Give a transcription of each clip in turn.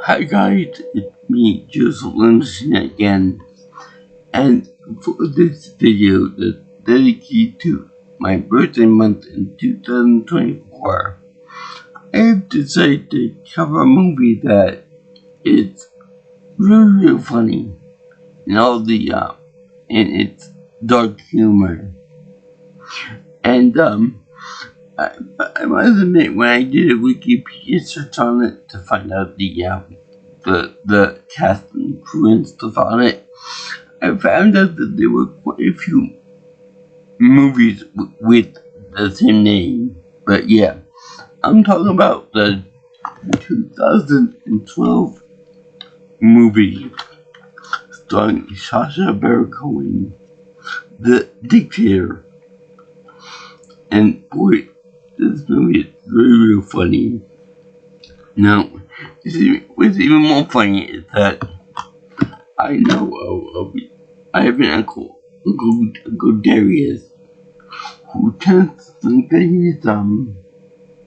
Hi guys, it's me, Joseph Linderson again, and for this video that's dedicated to my birthday month in 2024, I have decided to cover a movie that is really funny in all the in its dark humor. And I must admit, when I did a Wikipedia search on it to find out the cast and crew and stuff on it, I found out that there were quite a few movies with the same name. But yeah, I'm talking about the 2012 movie starring Sacha Baron Cohen, The Dictator. And boy, this movie is really funny. Now, what's even more funny is that I know I have an uncle Darius, who tends to think that he's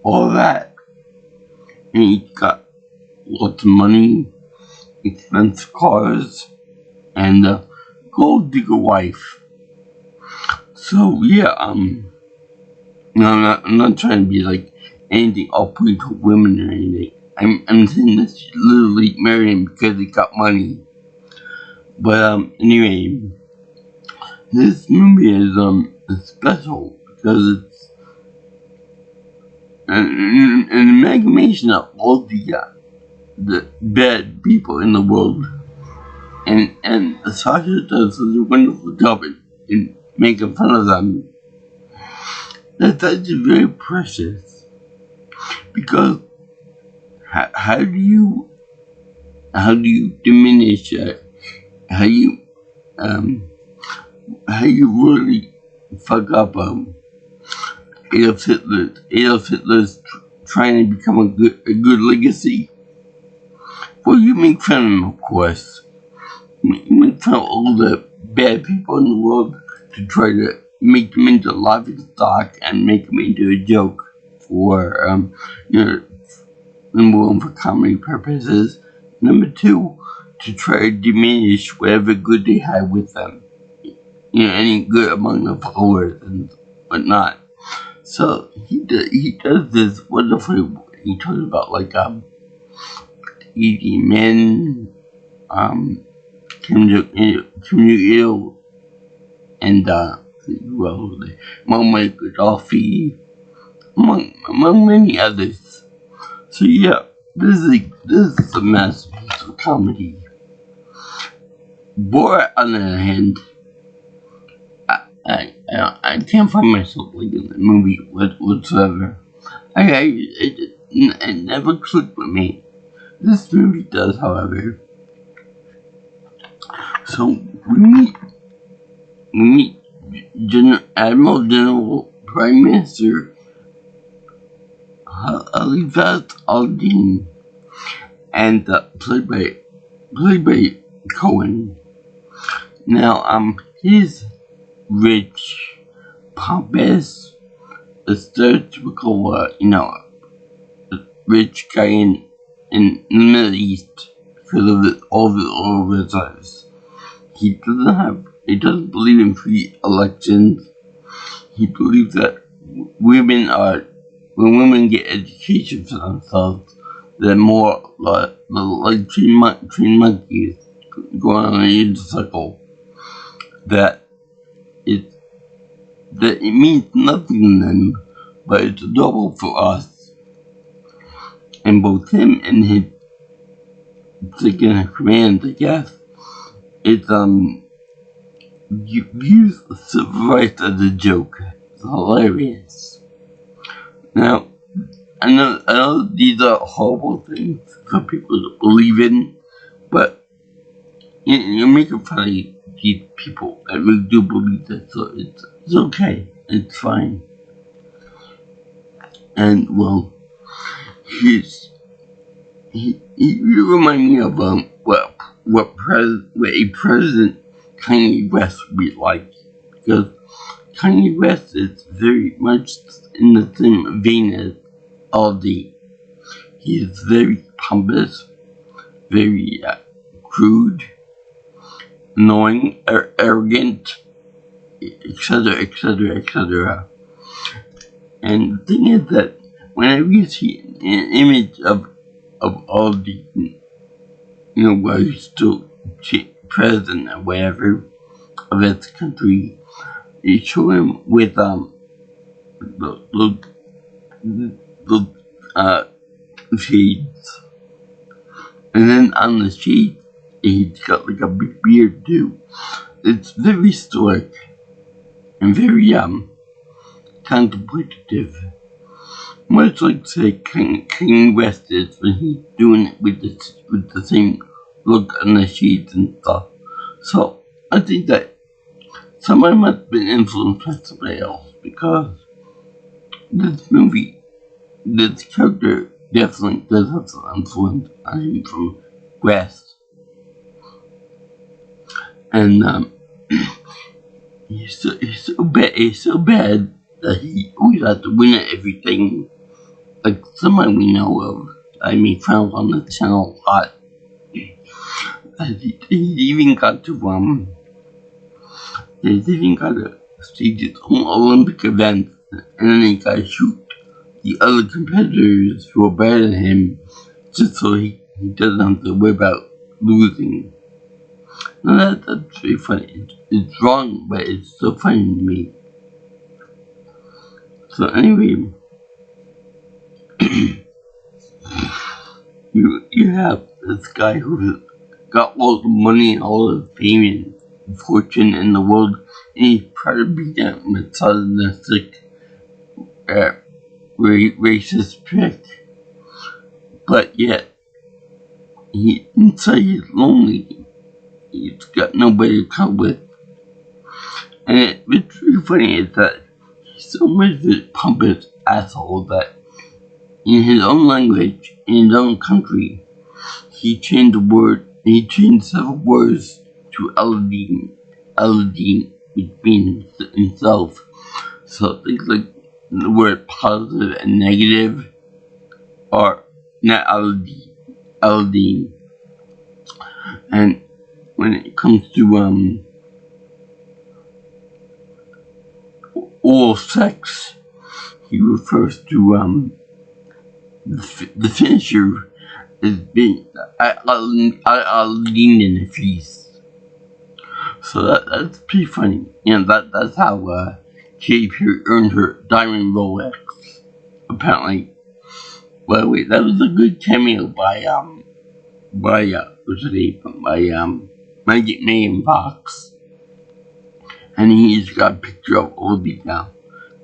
all that, and he's got lots of money, expensive cars, and a gold digger wife. So yeah, no, I'm not trying to be like anything off-putting to women or anything. I'm saying that she literally married him because he got money. But anyway, this movie is special because it's an amalgamation of all the bad people in the world, and Sasha does such a wonderful job in making fun of them. That's actually very precious, because how do you diminish how you really fuck up Adolf Hitler's trying to become a good legacy? Well, you make fun of him, of course. You make fun of all the bad people in the world to try to make them into laughing stock and make them into a joke for number one, for comedy purposes. Number two, to try to diminish whatever good they had with them. Any good among the followers and whatnot. So he does this wonderfully. He talks about like eating men, Kim Jong-il, and Muammar Gaddafi, among many others. So yeah, this is a masterpiece of comedy. Borat, on the other hand, I can't find myself like in the movie whatsoever. It never clicked with me. This movie does, however. So we meet General Prime Minister Alifat al-Din, and played by Cohen. Now, he's rich, pompous, a stereotypical, rich guy in the Middle East because of all of his lives. He doesn't believe in free elections. He believes that when women get education for themselves, they're more like trained monkeys going on an unicycle. That it means nothing to them, but it's double for us. And both him and his second in command, I guess, it's views civil rights as a joke. It's hilarious. Now, I know these are horrible things for people to believe in, but you're making fun of these people that really do believe that, so it's okay. It's fine. And well, he remind me of what a president Kanye West would be like, because Kanye West is very much in the same vein as Aldi. He is very pompous, very crude, annoying, arrogant, etc., etc., etc. And the thing is that whenever you see an image of all the, while he's still president or whatever of his country, they show him with the shades, and then on the shades he's got like a big beard too. It's very stoic and very contemplative, much like say King West is when he's doing it with the same look on the sheets and stuff. So I think that somebody must have been influenced by somebody else, because this character definitely does have some influence on him from West. And he's so bad that he always has to win at everything. Like somebody we know of, I made found on the channel a lot. He even got to he's even got to stage his own Olympic event, and then he got to shoot the other competitors who are better than him, just so he doesn't have to worry about losing. Now that's very funny. It's wrong, but it's so funny to me. So anyway, you have this guy who got all the money and all the fame and fortune in the world, and he's proud to be that misogynistic, racist prick. But yet, inside he's lonely. He's got nobody to come with. And what's really funny is that he's so much of a pompous asshole that in his own language, in his own country, he changed several words to Aladdin, which means himself. So things like the word positive and negative are not Aladdin. And when it comes to oral sex, he refers to the finisher as being Aladdin in the feast. So that's pretty funny. That's how Katy Perry earned her diamond Rolex. Apparently. Well, wait, that was a good cameo by what's his name? By Megan Fox. And he's got a picture of all the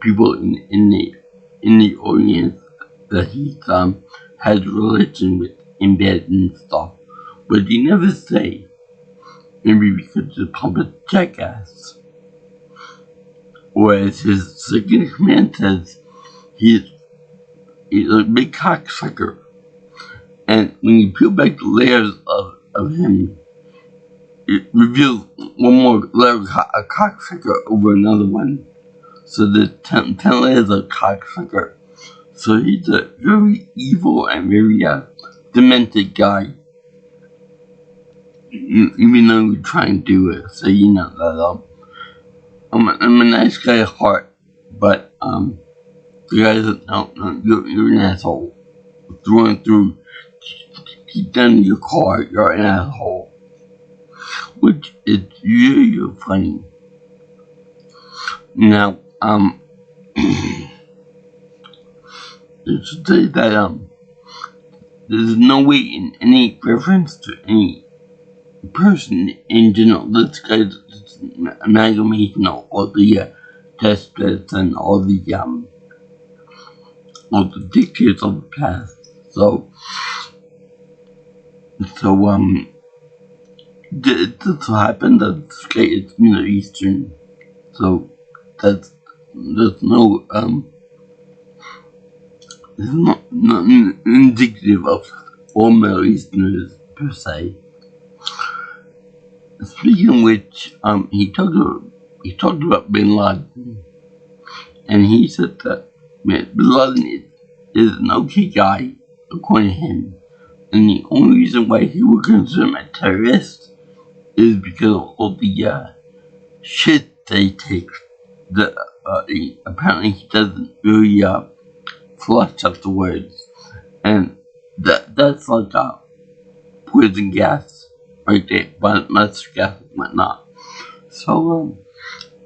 people in the audience that he's had a religion with in bed and stuff. But he never say. Maybe because the puppet jackass. Or as his second command says, he's a big cocksucker. And when you peel back the layers of him, it reveals one more layer of a cocksucker over another one. So there's 10 layers of cocksucker. So he's a very evil and very demented guy. Even though he's trying to do it. So you know that I'm a nice guy at heart, but the guy doesn't know, you're an asshole. Through and through. Deep down in your car, you're an asshole. Which is really funny. Now, to say that there's no way in any reference to any person in general. This guy's an amalgamation of all the despots and all the dictators of the past. So it just so happened that this guy is Middle Eastern. So that's no it's not indicative of all Middle Easterners per se. Speaking of which, he talked about Bin Laden, and he said that Bin Laden is an okay guy according to him, And the only reason why he would consider him a terrorist is because of all the shit they take. Apparently he doesn't really flush out the words, and that's like poison gas right there, but mustard gas and whatnot. So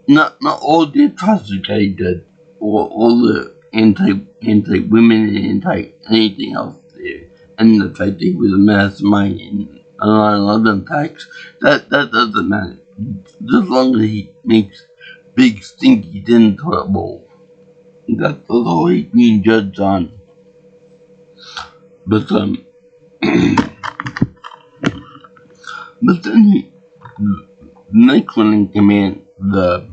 not all the atrocities that he did, or all the anti women and anti anything else there, and the fact that he was a mastermind in 9/11 attacks, that doesn't matter. Just as long as he makes big stinky din toilet bowl. That's all he's being judged on. But but then the next one in command, the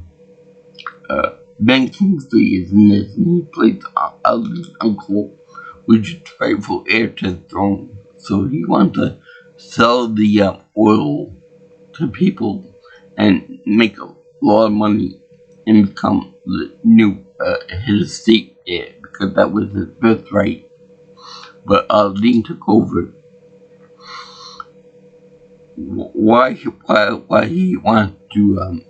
Ben Kingsley is in this, and he plays Ali's uncle, which is rightful heir to the throne. So he wants to sell the oil to people and make a lot of money and become the new his estate heir, because that was his birthright. But Dean took over. Why he wants to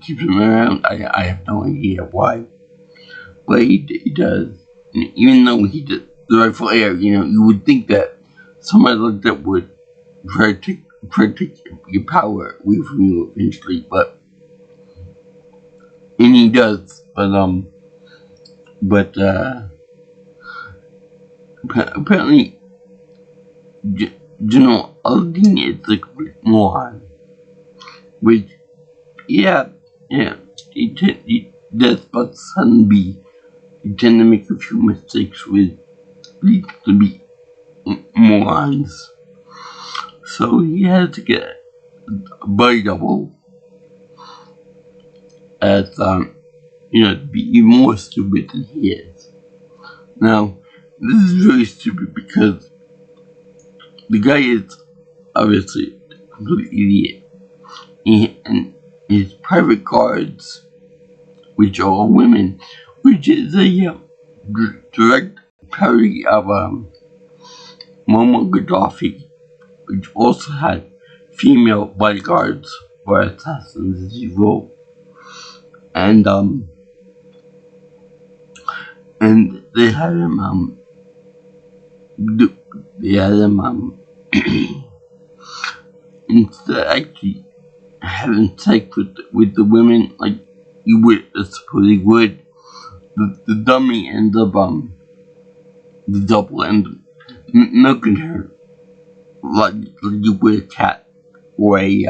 keeps him around, I have no idea why. But he does. And even though he did the rightful heir, you would think that somebody like that would try to take your power away from you eventually, and he does. But apparently, General Aldine is a complete moron. Which, yeah, he does, but suddenly he tend to make a few mistakes with leads to be morons. So he has to get a body double as to be even more stupid than he is. Now, this is really stupid because the guy is obviously a complete idiot. And his private guards, which are all women, which is a direct parody of Muammar Gaddafi, which also had female bodyguards or assassins, as you will. And they had him instead of actually having sex with the women like you would suppose he would, the dummy ends up the double end up milking her like you would a cat or a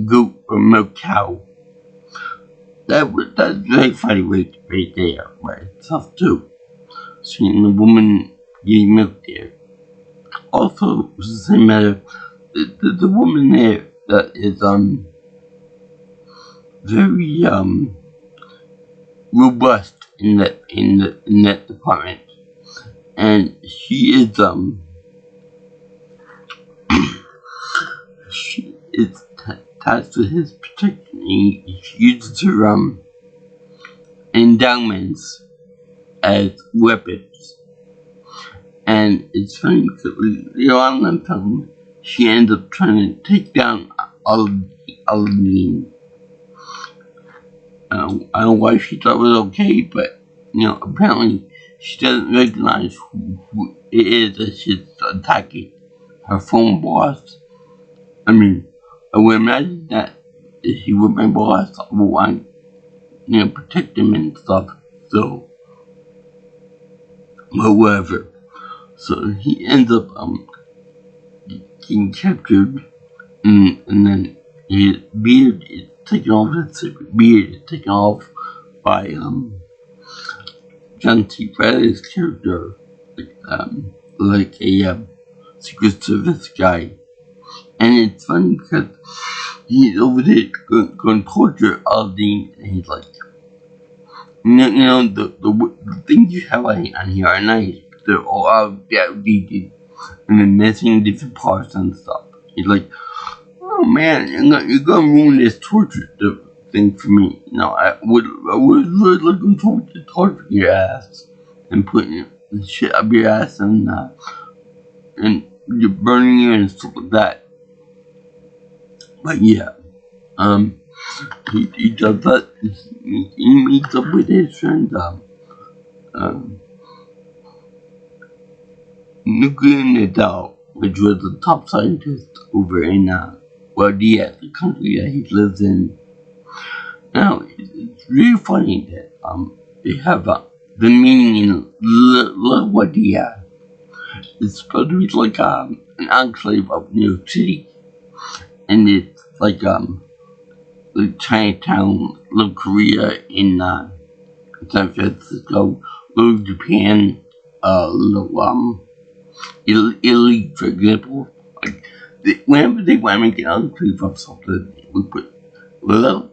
goat or milk cow. That's very funny right there, right? It's tough too. Seeing the woman getting milk there. Also, it's the same matter. The woman there that is very robust in that department, and she is she is attached to his protection. He uses her endowments as weapons. And it's funny because later on in the film, she ends up trying to take down Aldine. I don't know why she thought it was okay, but apparently she doesn't recognize who it is that she's attacking. Her former boss. I mean, I would imagine that if he were my boss, I would want protect him and stuff. So, but whatever. So he ends up getting captured, and then his beard is taken off. His secret beard is taken off by John T. Reilly's character, like a Secret Service guy. And it's funny because he's over there going to torture Aldine, and he's like, the things you have on here are nice. They're all outdated and they're missing different parts and stuff. He's like, oh man, you're gonna ruin this torture thing for me. I was really looking forward to torturing your ass and putting the shit up your ass and you're burning you and stuff like that. But yeah, he does that. He meets up with his friend, Nuclear Nadal, which was the top scientist over in, the country that he lives in. Now, it's really funny that, they have, the meaning in Lawadia. It's supposed to be like, an enclave of New York City. And it's like Chinatown, Little Korea in, San Francisco, Little Japan, Little, Italy, for example. Like, whenever they want to make an enclave of something, we put little,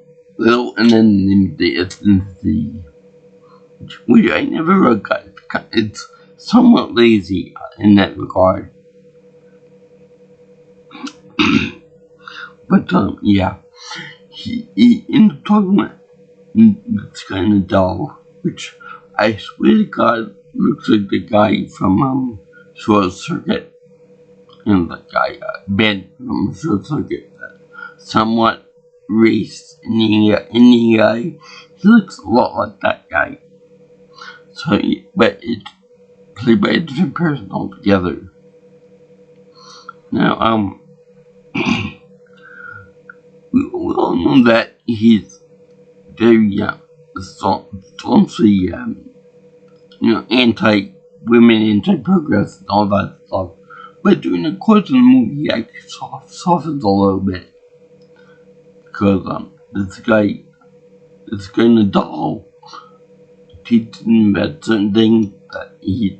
and then the ethnicity. Which I never really got. It's somewhat lazy in that regard. But, yeah. He ended up talking about this kind of doll, which I swear to God looks like the guy from, Short Circuit. And the guy, Ben from Short Circuit. Somewhat race in the eye. He looks a lot like that guy. So, but it's played by a different person altogether. Now, we all know that he's very, staunchly, anti-women, anti-progress, and all that stuff. But during the course of the movie, he actually softens a little bit. Because, this guy Nadal teaches him about certain things that he's,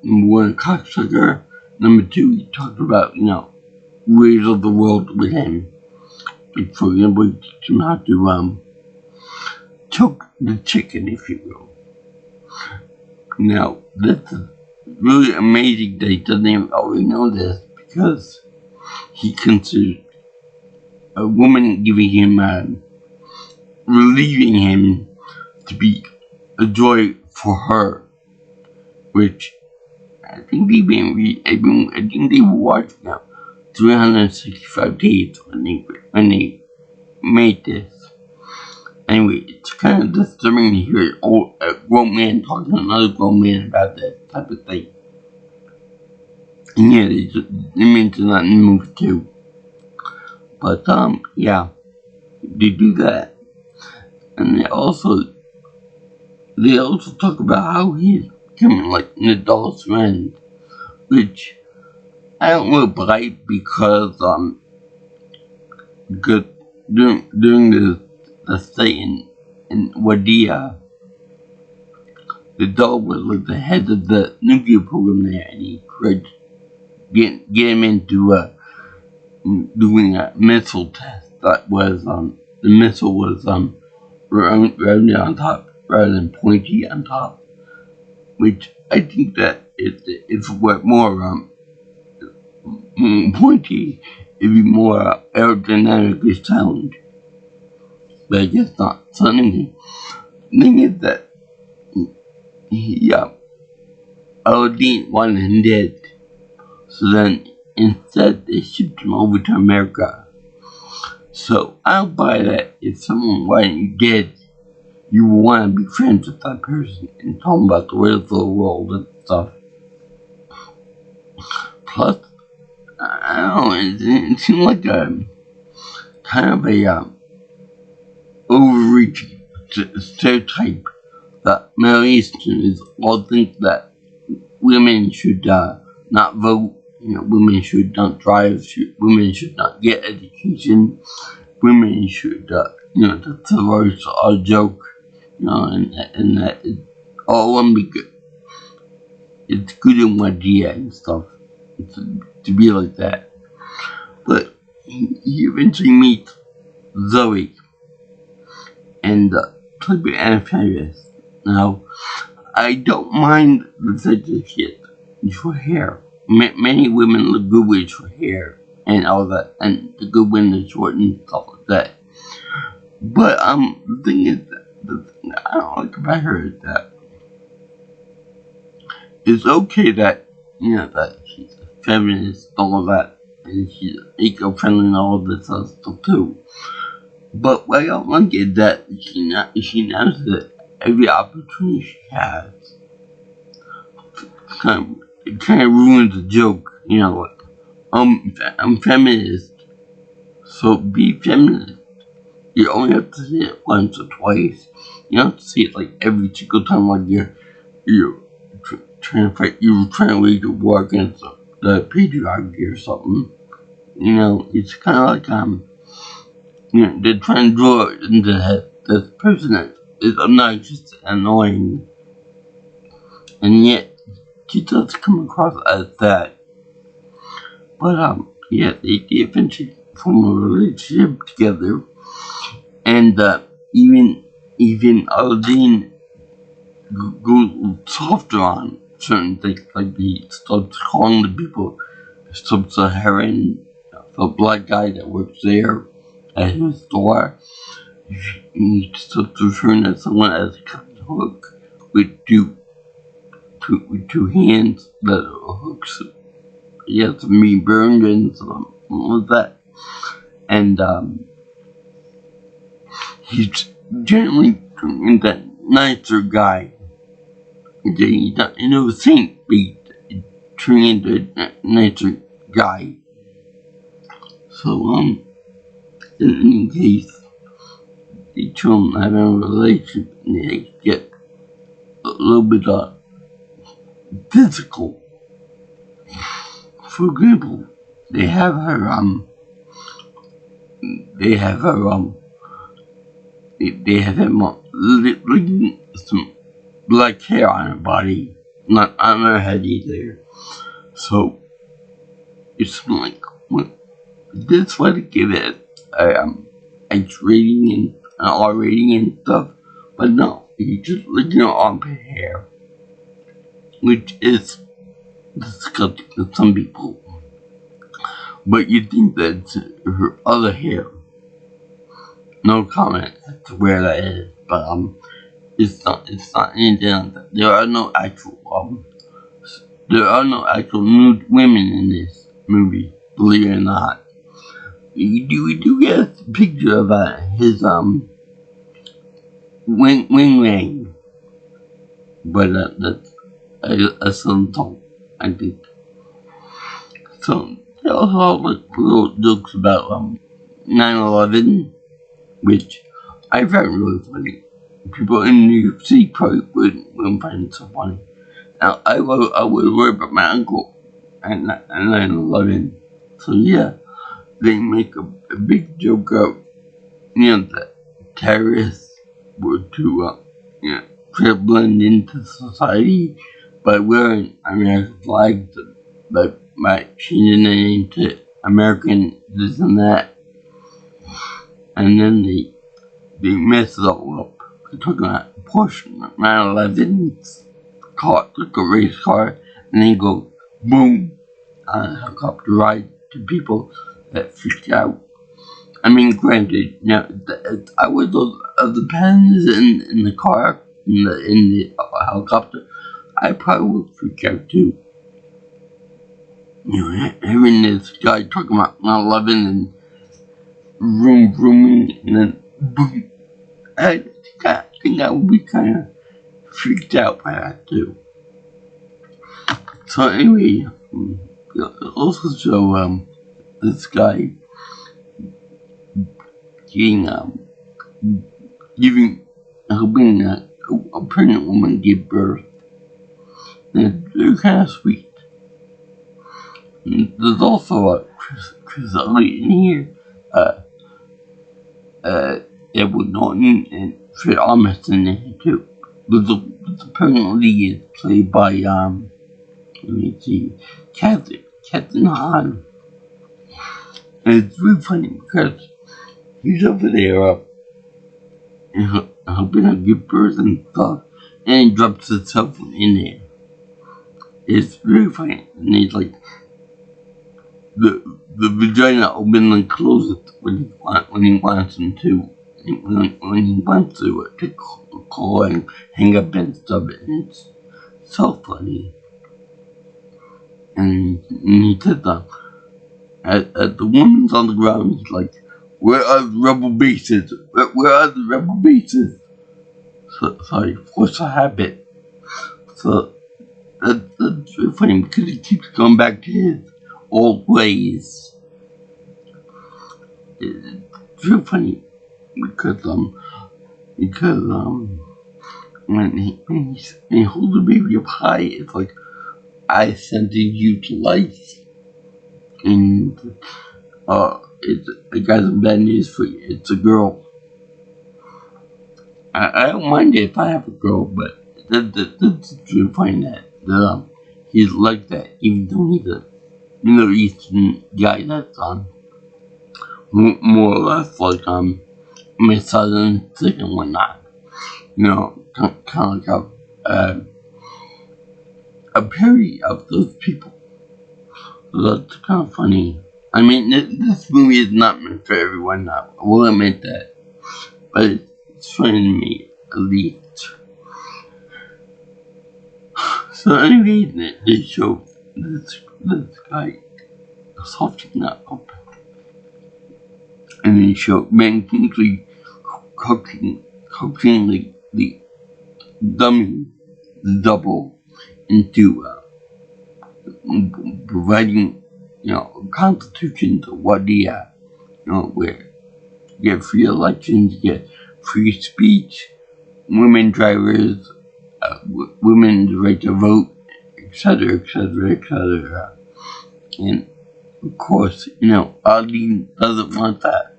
number one, a cocksucker. Number two, he talked about, ways of the world with him. Like, for example, he teaches him how to, choke the chicken, if you will. Now, this is really amazing that he doesn't even already know this, because he considers a woman giving him, relieving him to be a joy for her, which I think they were watching now 365 days when they made this. Anyway, it's kind of disturbing to hear a grown man talking to another grown man about that type of thing. And yeah, they mention that in the movie too. But, yeah, they do that. And they also talk about how he's becoming like Nadal's friend, which I don't really like because during the stay in Wadia, Nadal was like the head of the nuclear program there, and he could get him into doing a missile test that was the missile was rounded on top rather than pointy on top, which I think that it's what more pointy, it'd be more aerodynamically sound. But I guess not. So anyway, the thing is that he Aladdin wanted him dead. So then instead they shipped him over to America. So I'll buy that if someone wanted you dead, you want to be friends with that person and tell them about the ways of the world and stuff. Plus, I don't know, it seemed like a kind of a overreaching stereotype that Middle Easterners all think that women should not vote, women should not drive, women should not get education, women should, that's a joke, and that all women be good. It's good in one idea and stuff to be like that. But he eventually meets Zoe and played by Anna Faris. Now, I don't mind the certificate for hair. Many women look good with short hair and all that, and the good women are short and stuff like that. But the thing is, the thing I don't like about her is that it's okay that, that she's a feminist, all of that, and she's eco-friendly and all of this other stuff too. But what I don't like is that she knows that every opportunity she has it kind of ruins the joke, like, I'm feminist, so be feminist. You only have to say it once or twice. You don't have to say it like every single time, like you're trying to wage a war against the patriarchy or something. It's kind of like they're trying to draw it into the head. This person that is obnoxious and annoying, and yet she does come across as that. But yeah, they eventually form a relationship together, and even Aladdin goes softer on certain things, like he starts calling the people sub-Saharan, the black guy that works there at his store. He starts referring to someone as Captain Hook with two hands that are hooks. He has to be burned and something like that. And he's generally that nicer guy. Saint be turning into a nicer guy. So, in any case, the children having a relationship and they get a little bit physical. For example, they have him licking some black hair on her body, not on her head either. So it's like, this way to give it X rating and an R rating and stuff, but no, you just licking her armpit hair, which is disgusting to some people. But you think that's her other hair. No comment as to where that is, but it's not anything like that. There are no actual nude women in this movie, believe it or not. We do get a picture of his wing, but that's a some talk, I think. So they also have little jokes about 9/11, which I found really funny. People in New York City probably wouldn't find it so funny. Now, I would worry about my uncle at 9/11. So yeah, they make a big joke of, that terrorists were to, try to blend into society by wearing American flags, by changing the name to American this and that. And then they mess it all up. They're talking about Porsche 911s, like a race car, and then go boom on a helicopter ride to people that freaked out. I mean, granted, I was those other pens in the car, in the helicopter, I probably would freak out too. Having this guy talking about 9/11 and vrooming, and then boom. I think I would be kind of freaked out by that too. So anyway, also show this guy helping a pregnant woman give birth. And they're kind of sweet. And there's also Chris Elliott in here, Edward Norton, and Fred Armisen in here too. The pregnant lady is played by let me see, Catherine Hahn. And it's really funny because he's over there helping her give birth and stuff, and he drops his cell phone in there. It's really funny, and he's like, the vagina open and close it when he wants him to. When he wants to call and hang up and stuff, and it's so funny. and he said that at the woman's on the ground, he's like, "Where are the rebel bases? Where are the rebel bases?" So he forced a habit. So that's really funny because he keeps going back to his old ways. It's real funny because when he holds the baby up high, it's like, I sentenced you to life, and I got some bad news for you. It's a girl. I don't mind it if I have a girl, but that's really funny that he's like that, even though he's a Middle Eastern guy that's more or less like misogynistic and whatnot. Kind of like a parody of those people. So that's kind of funny. I mean, this movie is not meant for everyone. I will admit that, but it's funny to me at least. So anyway, they show this guy softening up, and they show Ben Kingsley coaching the dummy double into providing, a constitution to Wadia, where you get free elections, you get free speech, women drivers, women's right to vote, etc., etc., etc. And of course, Ali doesn't want that.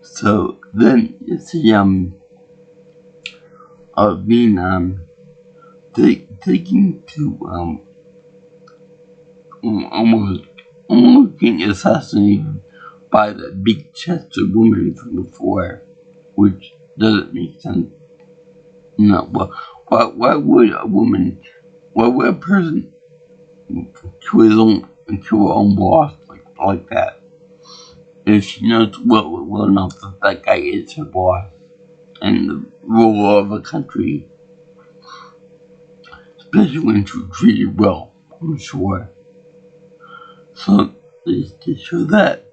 So then you see being taken to almost getting assassinated by that big chested woman from before, which doesn't make sense. Why would a person kill her own boss like that if she knows well enough that guy is her boss and the ruler of a country, especially when she's treated well, I'm sure. So they show that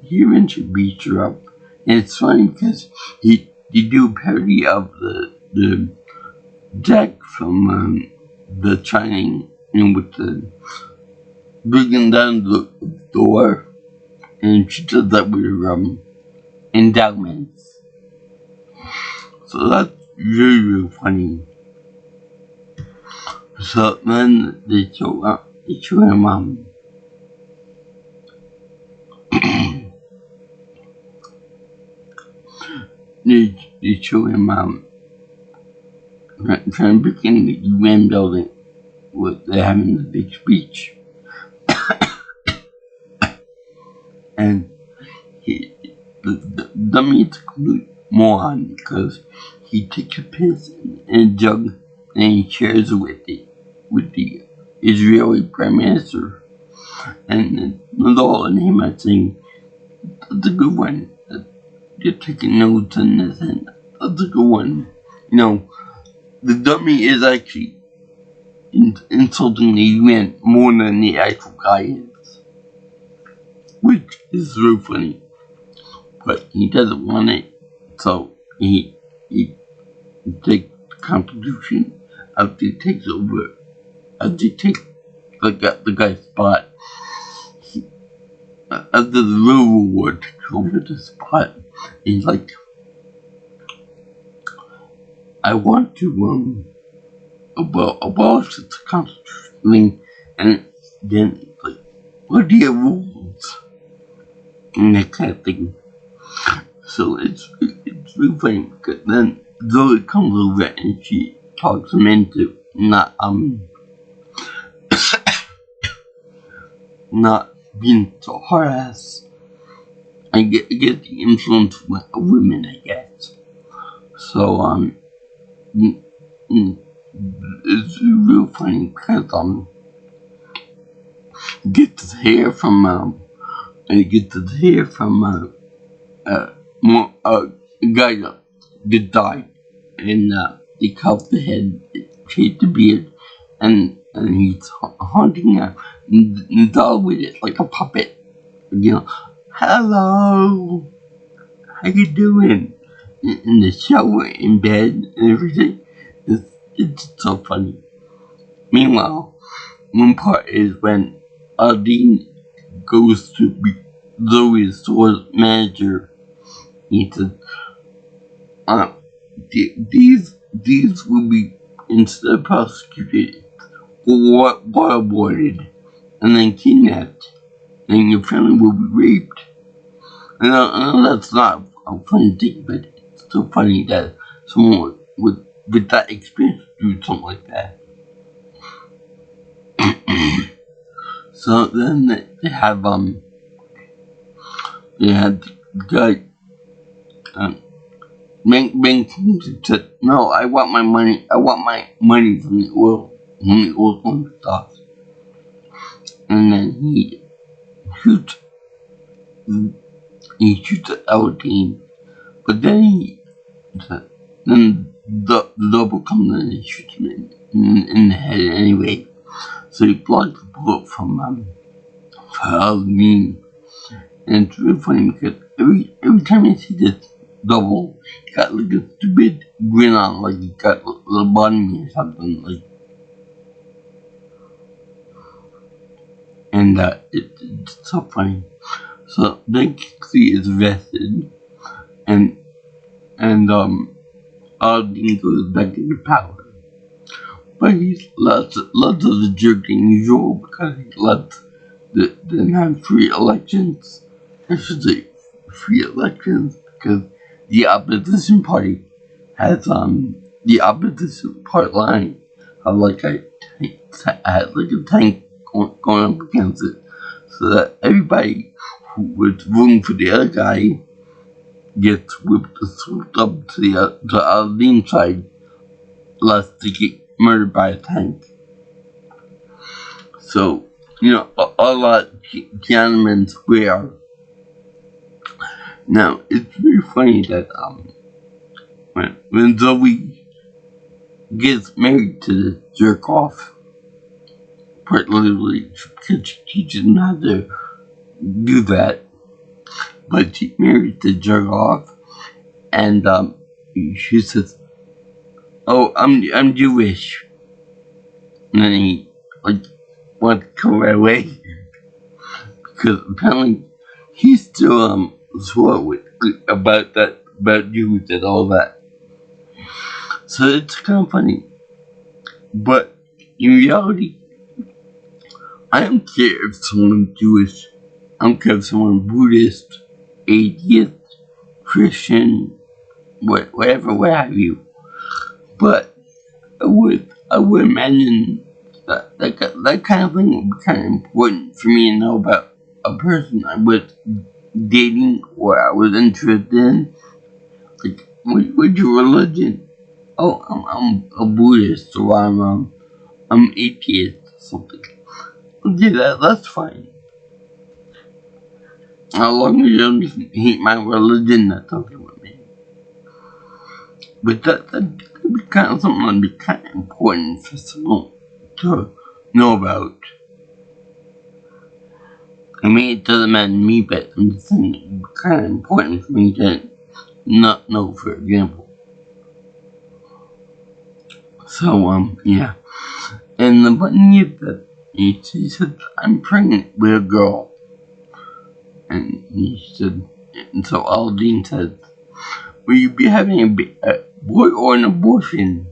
he eventually beats her up, and it's funny because he do a parody of the Jack from The Shining, with the bringing down the door, and she does that with her endowments. So that's really funny. So then they show him they show him trying to break in the UN building with they're having the big speech. And the dummy is a complete moron because he takes a piss in a jug and he shares it with the Israeli Prime Minister. And Nadal and him are saying, "That's a good one. You're taking notes on this, and that's a good one." The dummy is actually insulting the UN more than the actual guy is, which is so funny. But he doesn't want it, so he takes the Constitution after he takes over, after he takes the guy's spot. After the real war takes over the spot, he's like, "I want to abolish the Constitution," and then like, "What are your rules?" and that kind of thing. So it's really funny because then Zoe comes over and she talks him into not being so hard ass. I get the influence of women, I guess. So it's real funny because he gets his hair from a guy that died, and they cut the head, shaved the beard, and and he's haunting a doll with it like a puppet. You know, hello, how you doing? In the shower, in bed, and everything. It's so funny. Meanwhile, one part is when Aldine goes to be Zoe's store's manager. He says, these will be instead prosecuted or waterboarded and then kidnapped, and your family will be raped. I know that's not a funny thing, but it's so funny that someone with that experience do something like that. So then they have the guy Bank said, no, I want my money from the oil stocks. And then he shoots at our team, but then the double comes in and shoots him in the head anyway. So he blocks the bullet from Halloween. And it's really funny because every time I see this double, he got like a stupid grin on, like he got lobotomy or something, like. And it's so funny. So then Kingsley is arrested, and Aldine goes back into power. But he's less of the jerk than usual because he lets them have free elections. I should say free elections because the opposition party has the opposition party line had like a tank going up against it, so that everybody who was voting for the other guy gets swooped up to the Aldine side, lest they get murdered by a tank. So, a lot Tiananmen Square. Now, it's very funny that when Zoe gets married to this jerk off, quite literally, because she teaches him how to do that, but she marries the jerk off, and she says, "Oh, I'm Jewish," and then he wants to go right away because apparently he's still swore about Jews and all that. So it's kind of funny, but in reality, I don't care if someone's Jewish. I don't care if someone's Buddhist, atheist, Christian, whatever, what have you. But I would imagine that kind of thing would be kind of important for me to know about a person I was dating or I was interested in. Like, what's your religion? Oh, I'm a Buddhist, or I'm atheist, or something. Okay, that's fine. As long as you don't hate my religion, that's okay with me. But that could be kind of something that'd be kind of important for someone to know about. I mean, it doesn't matter to me, but I'm just saying it'd be kind of important for me to not know, for example. So, yeah. And the one year that she said, I'm pregnant with a girl. And he said, and so Aldine said, will you be having a boy or an abortion?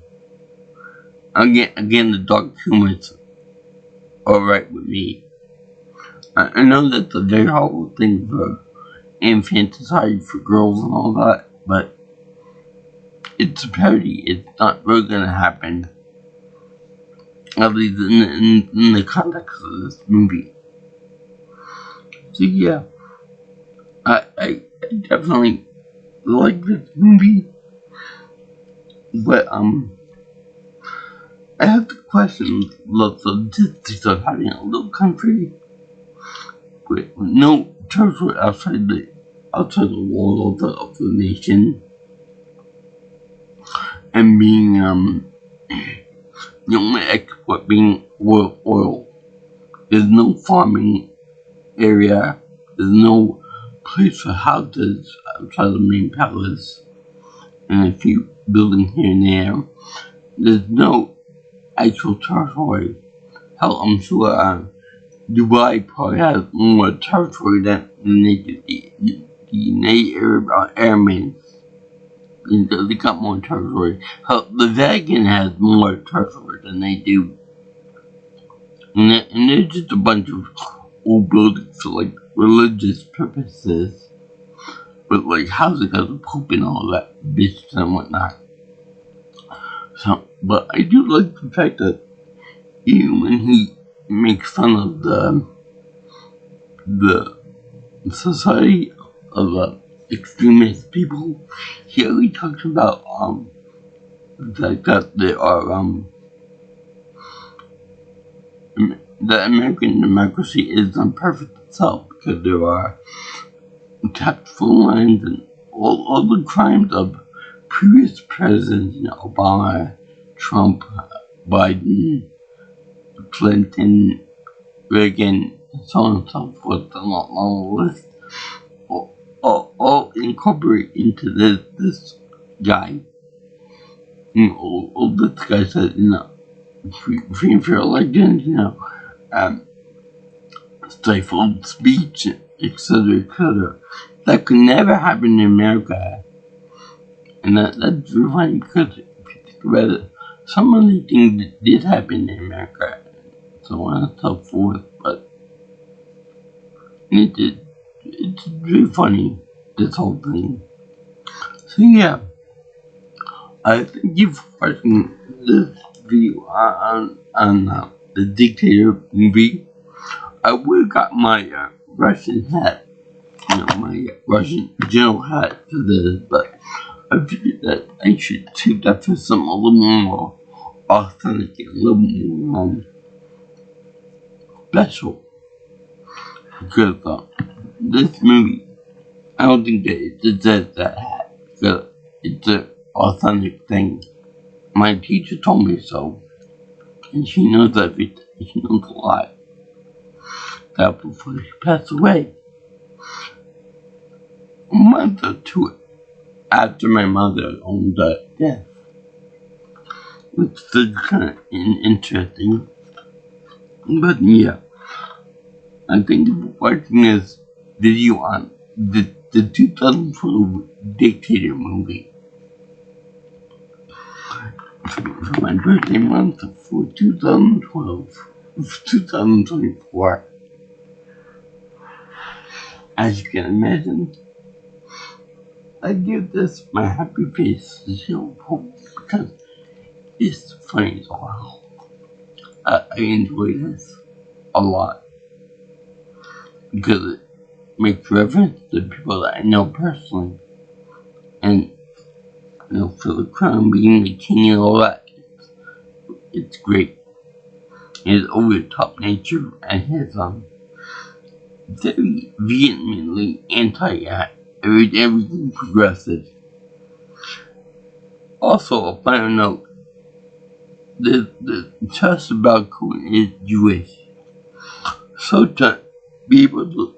Again, the dark humor is alright with me. I know that's a very horrible thing for infanticide for girls and all that, but it's a parody. It's not really gonna happen. At least in the context of this movie. So yeah, I definitely like this movie, but I have to question lots of statistics of having a little country with no territory outside the wall of the nation, and being The only export being oil. There's no farming area. There's no place for houses outside the main palace, and a few buildings here and there. There's no actual territory. Hell, I'm sure Dubai probably has more territory than the United Arab Emirates. They got more territory. Hell, the Vatican has more territory than they do. And there's just a bunch of old buildings for like religious purposes, with like houses of the Pope and all that business and whatnot. So, but I do like the fact that even when he makes fun of the society of extremist people, he always talks about the fact that there are the American democracy is imperfect itself because there are tactful lines and all the crimes of previous presidents, Obama, Trump, Biden, Clinton, Reagan, and so on and so forth, and long list, all incorporate into this guy. All this guy said, free and fair elections, stifled speech, etc., etc. That could never happen in America. And that's really funny because if you think about it, some of the things that did happen in America, so on and so forth, but it's really funny, this whole thing. So yeah, I thank you for watching this video on the Dictator movie. I would have got my Russian hat, my Russian general hat for this, but I figured that I should take that for something a little more authentic and a little more special. Because this movie, I don't think that it deserves that hat, because it's an authentic thing. My teacher told me so, and she knows everything. She knows a lot. That before she passed away, a month or two after my mother's own death, which is kind of interesting. But yeah, I thank you for watching this video on the 2012 Dictator movie. For my birthday month for 2024. As you can imagine, I give this my happy face 0 points because it's funny as well. I enjoy this a lot because it makes reference to people that I know personally, and for the crown being the king and all that, it's great. His over the top nature and his very vehemently everything progressive. Also, a final note: the Chester Cohen is Jewish, so to be able to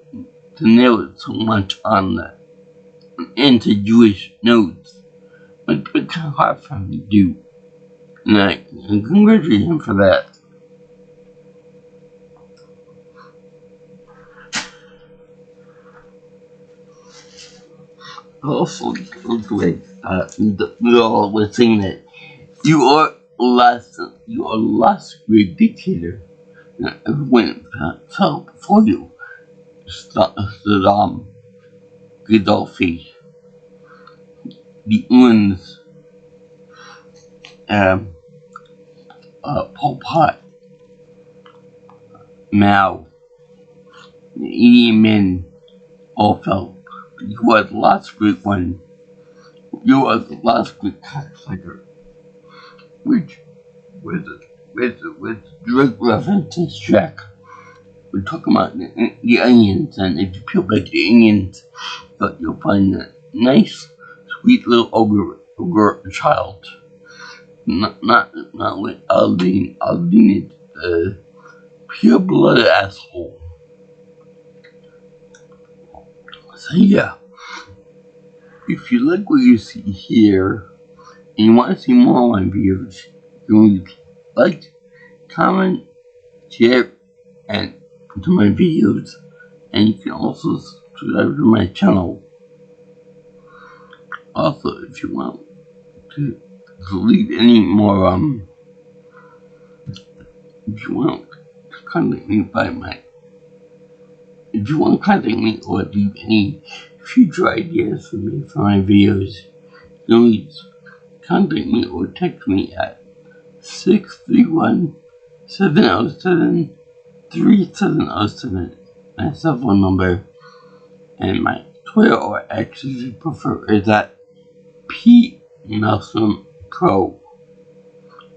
nail it so much on that into Jewish notes, it's been kind of hard for him to do, and I congratulate him for that. Also, the all was saying that you are last great dictator. Everyone fell before you. Saddam, Gaddafi, the Uns, Pol Pot, Mao, Idi Amin, all fell. You are the last great one. You are the last great cocksucker. Which, with direct reference to Shrek, we're talking about the onions, and if you peel back the onions, but you'll find a nice, sweet little ogre child not like Aldine. Aldine is pure blood asshole. So yeah, if you like what you see here and you want to see more of my videos, you can like, comment, share, and to my videos, and you can also subscribe to my channel. Also, if you want to leave any more if you want to contact me if you want to contact me or leave any future ideas for me for my videos, you can always contact me or text me at 631-707-3707. My cell phone number, and my Twitter or X, if you prefer, is at P Nelson Pro,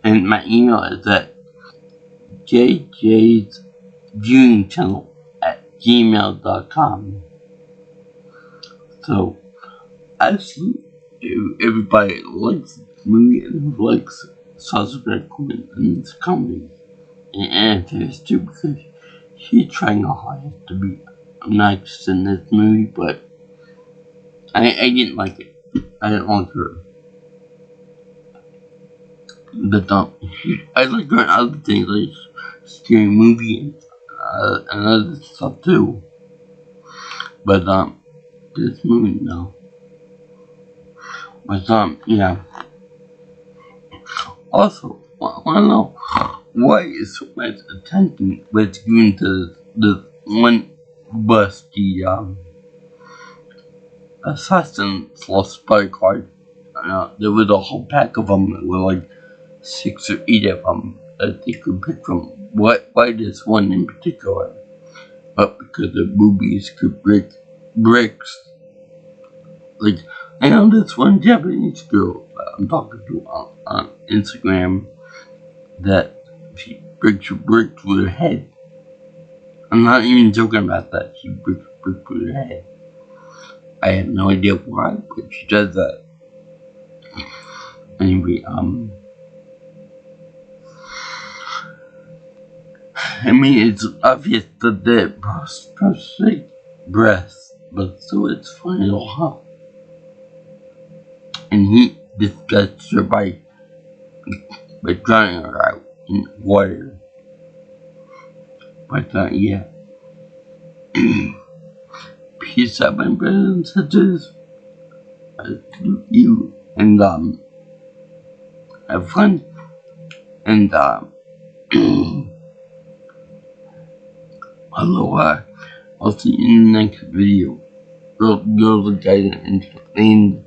and my email is at jjsviewingchannel@gmail.com. So, actually, everybody likes this movie and likes Sacha Baron Cohen and his comedy and Anthony too, because he's trying hard to be nice in this movie, but I didn't like it. I didn't like her. But I like her in other things like Scary Movie and other stuff too. But this movie no. But yeah. Also, I wanna know why is so much attention was given to this one bus, the Assassin's Lost Bodyguard. There was a whole pack of them. There were like 6 or 8 of them that they could pick from. Why this one in particular? But because the boobies could break bricks. Like, I know this one Japanese girl that I'm talking to on Instagram that she breaks a brick through her head. I'm not even joking about that. She breaks a brick through her head. I have no idea why, but she does that. Anyway, I mean, it's obvious that they're prosthetic breasts, but so it's funny, huh? And he disgusts her by drowning her out in water. But yeah. Peace out, my brothers and sisters. I salute you, and have fun, and aloha. I'll see you in the next video. Girls, guys, and